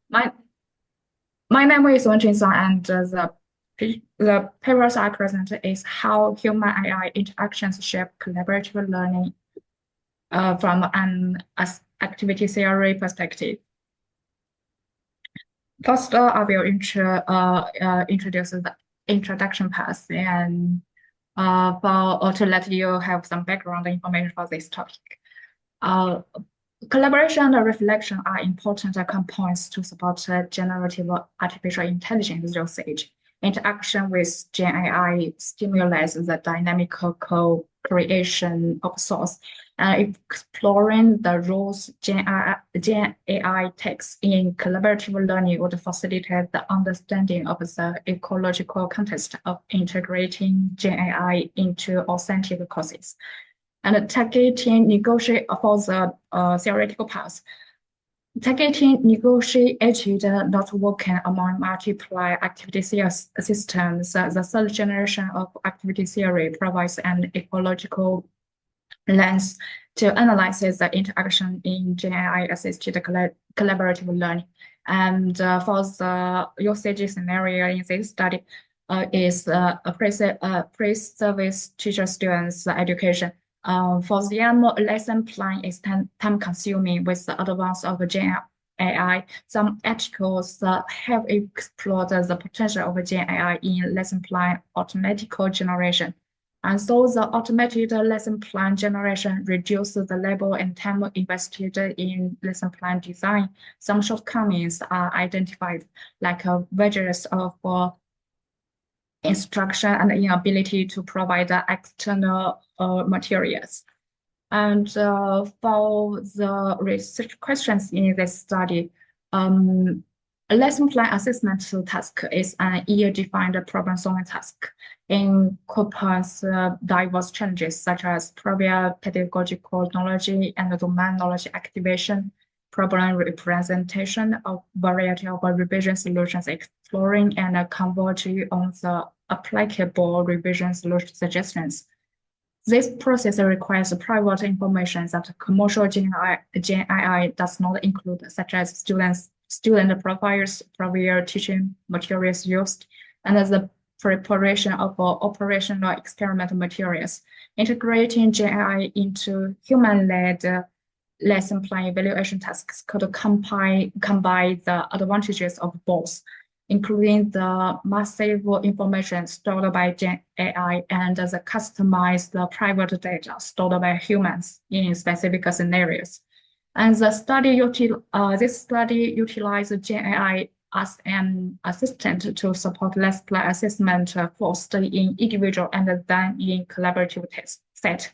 My my name is Wenjun Song, and the papers I present is how human AI interactions shape collaborative learning from an activity theory perspective. First, I will introduce the introduction part and to let you have some background information for this topic. Uh, Collaboration and reflection are important components to support generative artificial intelligence usage. Interaction with Gen AI stimulates the dynamic co-creation of source. Exploring the roles Gen AI takes in collaborative learning would facilitate the understanding of the ecological context of integrating Gen AI into authentic courses and targeting negotiate for the theoretical path. Targeting negotiated networking among multiple activity systems. The third generation of activity theory provides an ecological lens to analyze the interaction in GenAI-assisted collaborative learning. And for the usage scenario in this study is a pre-service teacher students education. For them, lesson plan is time-consuming with the advance of Gen AI. Some articles have explored the potential of Gen AI in lesson plan automatic generation. And so the automated lesson plan generation reduces the level and time invested in lesson plan design. Some shortcomings are identified, like various of instruction and inability to provide external materials. And for the research questions in this study, a lesson plan assessment task is an year-defined problem-solving task. Incorporates diverse challenges such as prior pedagogical knowledge and domain knowledge activation, problem representation of variety of revision solutions, exploring and converging on the applicable revision solution suggestions. This process requires private information that commercial Gen AI does not include, such as student profiles, prior teaching materials used, and the preparation of operational experiment materials. Integrating Gen AI into human-led lesson plan evaluation tasks could combine the advantages of both, including the massive information stored by Gen AI and the customized private data stored by humans in specific scenarios. And this study utilized Gen AI as an assistant to support lesson plan assessment first in individual and then in collaborative test set.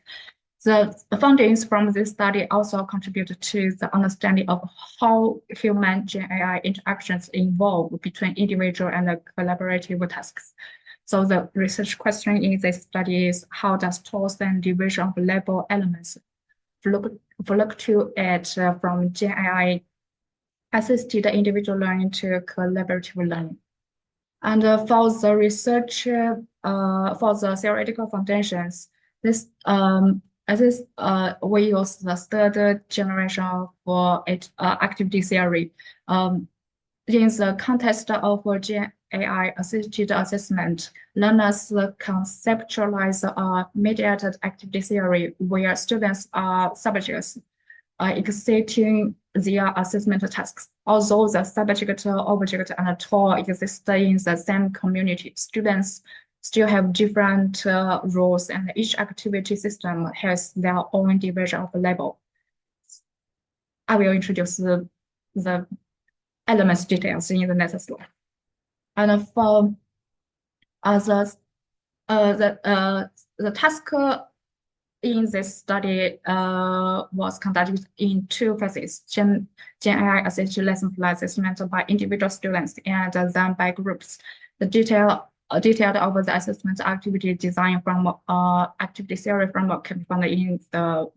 The findings from this study also contribute to the understanding of how human Gen AI interactions evolve between individual and collaborative tasks. So the research question in this study is, how does tools and division of label elements fluctuate from Gen AI assisted individual learning to collaborative learning? And for the research, for the theoretical foundations, we use the third generation for activity theory. In the context of Gen AI assisted assessment, learners conceptualize a mediated activity theory where students are subjects executing their assessment tasks. Although the subject, object, and tool exist in the same community, students still have different roles, and each activity system has their own division of label. I will introduce the elements details in the next slide. And for the task in this study was conducted in two phases: Gen AI assisted lesson plan assessment by individual students and then by groups. The detailed of the assessment activity design from activity theory framework can be found in the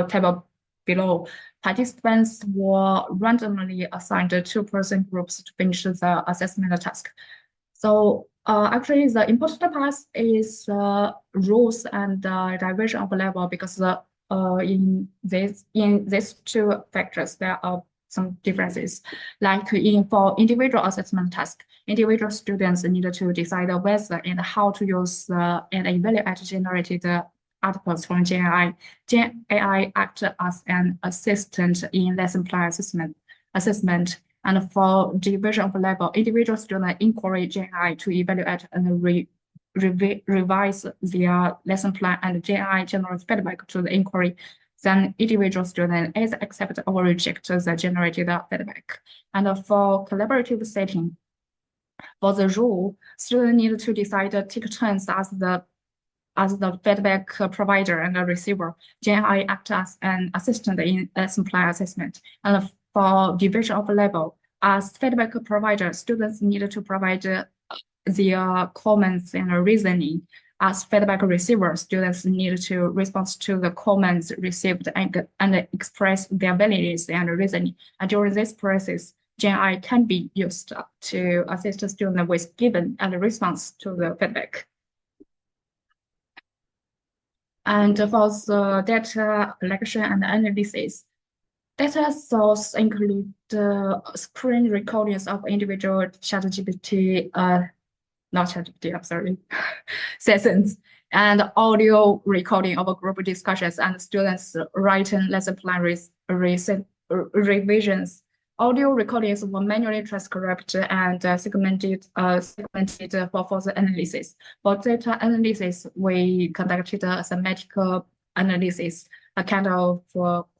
table below. Participants were randomly assigned two-person groups to finish the assessment task. So actually, the important part is rules and division of level, because in these two factors, there are some differences. Like for individual assessment task, individual students need to decide whether and how to use and evaluate generated articles from GenAI. GenAI acts as an assistant in lesson plan assessment. And for division of level, individual students encourage GenAI to evaluate and revise their lesson plan, and GenAI generates feedback to the inquiry. Then individual student either accept or reject the generated feedback. And for collaborative setting, for the rule, students need to decide take turns as the feedback provider and the receiver. GenAI acts as an assistant in lesson plan assessment. And for division of level, as feedback provider, students need to provide their comments and reasoning. As feedback receiver, students need to respond to the comments received and express their values and reasoning. And during this process, GenAI can be used to assist students with given and response to the feedback. And for the data collection and analysis, data source include screen recordings of individual sessions, and audio recording of group discussions and students writing lesson plan revisions. Audio recordings were manually transcribed and segmented for further analysis. For data analysis, we conducted a semantic analysis, a kind of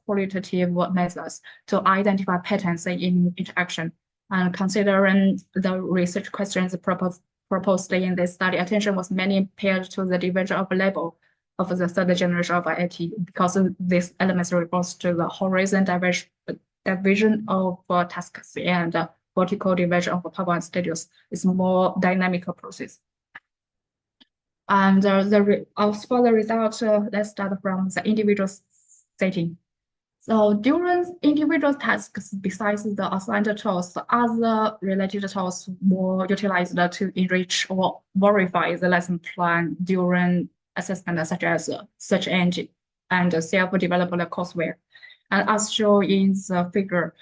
qualitative methods to identify patterns in interaction. And considering the research questions proposed in this study, attention was mainly paid to the division of level of the third generation of IT, because these elements refers to the horizon division of tasks, and vertical division of power and status is more dynamic process. And for the result, let's start from the individual setting. So during individual tasks, besides the assigned tasks, other related tasks were utilized to enrich or verify the lesson plan during assessment, such as search engine and self-developed courseware. And as shown in the figure,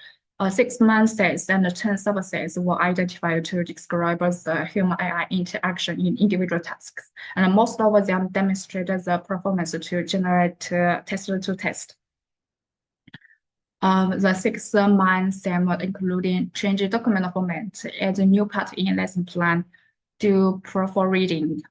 6 sets and 10 subsets were identified to describe the human-AI interaction in individual tasks. And most of them demonstrated the performance to generate test-to-test. The 6 SEM, including change document format, add a new part in lesson plan, do proofreading,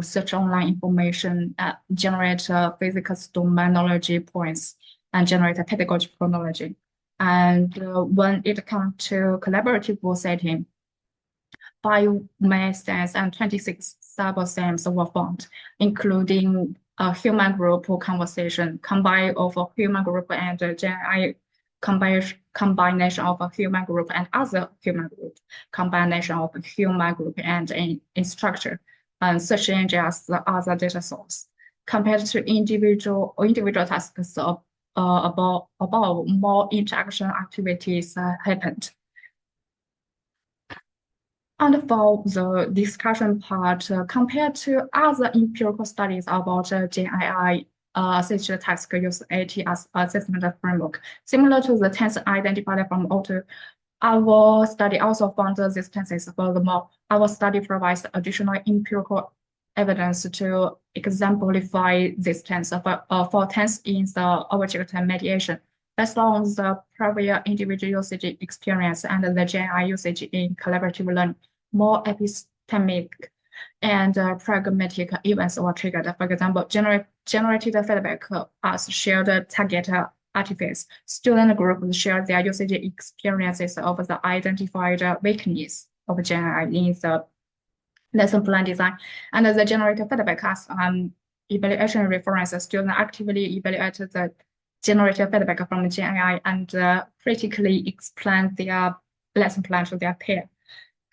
search online information, generate physical domain knowledge points, and generate a pedagogical knowledge. And when it comes to collaborative setting, 5 main SEMs and 26 sub-SEMs were found, including a human group conversation, combine of a human group and GenAI combination of a human group and other human group, combination of human group and an instructor, and search engine as the other data source. Compared to individual tasks about more interaction activities happened. And for the discussion part, compared to other empirical studies about GenAI assisted task use AT as assessment framework, similar to the tense identified from author, our study also found these tenses. Furthermore, our study provides additional empirical evidence to exemplify this tense for tense in the object mediation. Based on the prior individual usage experience and the GenAI usage in collaborative learning, more epistemic and pragmatic events were triggered. For example, generated feedback as shared target artifacts. Student groups share their usage experiences of the identified weakness of GenAI in the lesson plan design, and the generated feedback as evaluation reference. Students actively evaluate the generated feedback from GenAI and critically explain their lesson plan to their peer.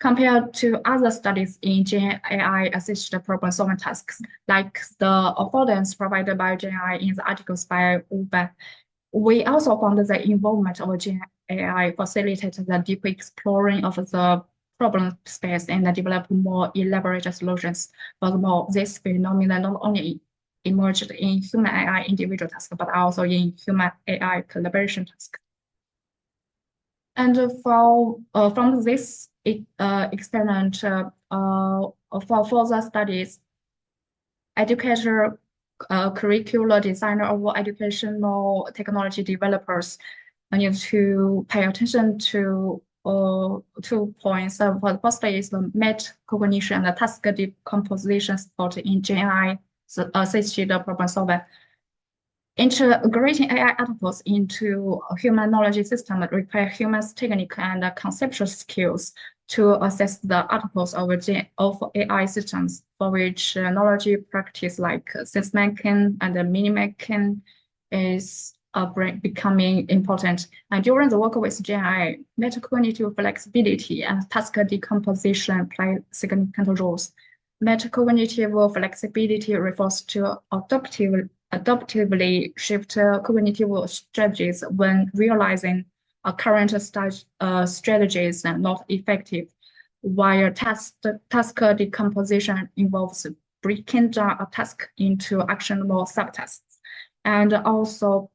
Compared to other studies in GenAI-assisted problem-solving tasks, like the affordance provided by GenAI in the articles by Uber, we also found the involvement of GenAI facilitated the deep exploring of the problem space and develop more elaborate solutions. Furthermore, this phenomenon not only emerged in human AI individual tasks, but also in human AI collaboration tasks. And from this experiment, for further studies, educator, curricular designer, or educational technology developers need to pay attention to 2 points. For the first is the metacognition and the task decomposition support in GenAI assisted problem solving. Integrating AI outputs into a human knowledge system require humans' technical and conceptual skills to assess the outputs of AI systems, for which knowledge practice like sense making and meaning making is becoming important. And during the work with GenAI, metacognitive flexibility and task decomposition play significant roles. Metacognitive flexibility refers to adaptively shift cognitive strategies when realizing current strategies are not effective, while task decomposition involves breaking down a task into actionable subtasks. And also,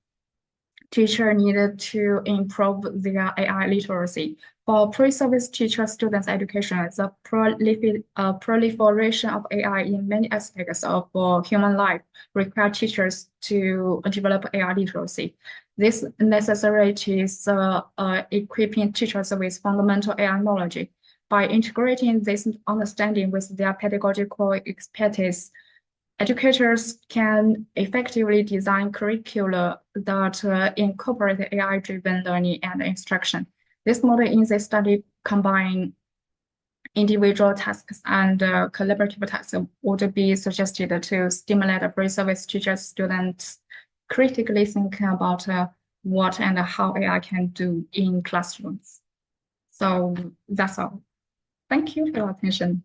teachers needed to improve their AI literacy. For pre-service teacher students' education, the proliferation of AI in many aspects of human life require teachers to develop AI literacy. This necessitates equipping teachers with fundamental AI knowledge. By integrating this understanding with their pedagogical expertise, educators can effectively design curricula that incorporate AI-driven learning and instruction. This model in this study combine individual tasks and collaborative tasks would be suggested to stimulate pre-service teachers students critically thinking about what and how AI can do in classrooms. So that's all. Thank you for your attention.